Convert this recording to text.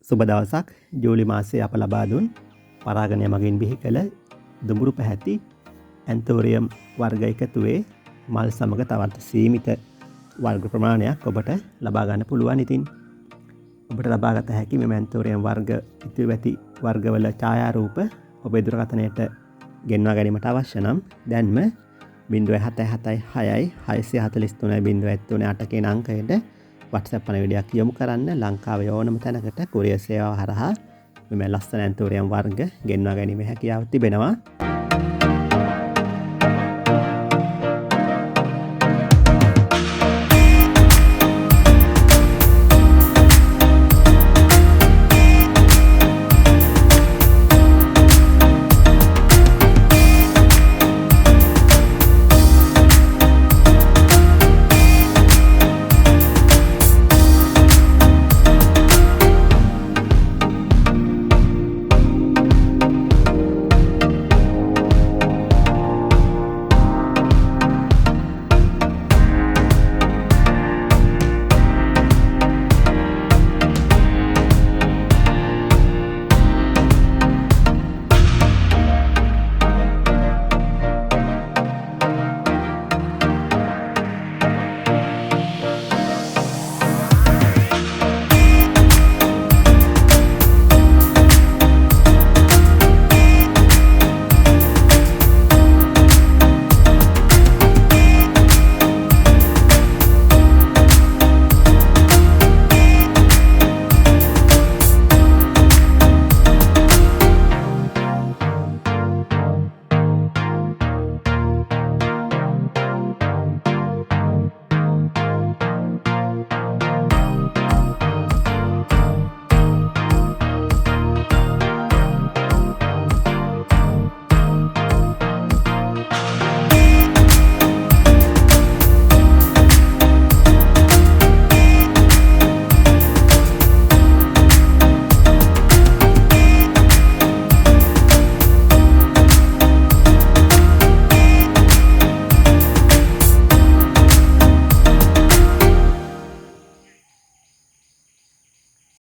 සුබ දවසක්. ජූලි මාසයේ අප ලබා දුන් පරාගණය මගින් බිහි කළ දුඹුරු පැහැති ඇන්තෝරියම් වර්ග එකතුවේ මල් සමග තවත් සීමිත වර්ග ප්‍රමාණයක් ඔබට ලබා ගන්න පුළුවන්. ඉතින් ඔබට ලබාගත හැකි මෙම ඇන්තෝරියම් වර්ග ඉතිරි ඇති වර්ගවල ඡායාරූප ඔබේ දුරකථනයට ගෙන්වා ගැනීමට අවශ්‍ය නම් දැන්ම 0776 643 038 කියන අංකයට WhatsApp පණිවිඩයක් යොමු කරන්න. ලංකාවේ ඕනම තැනකට කුරියර් සේවාව හරහා මෙම ලස්සන ඇන්තෝරියම් වර්ග ගෙන්වා ගැනීමේ හැකියාව තිබෙනවා.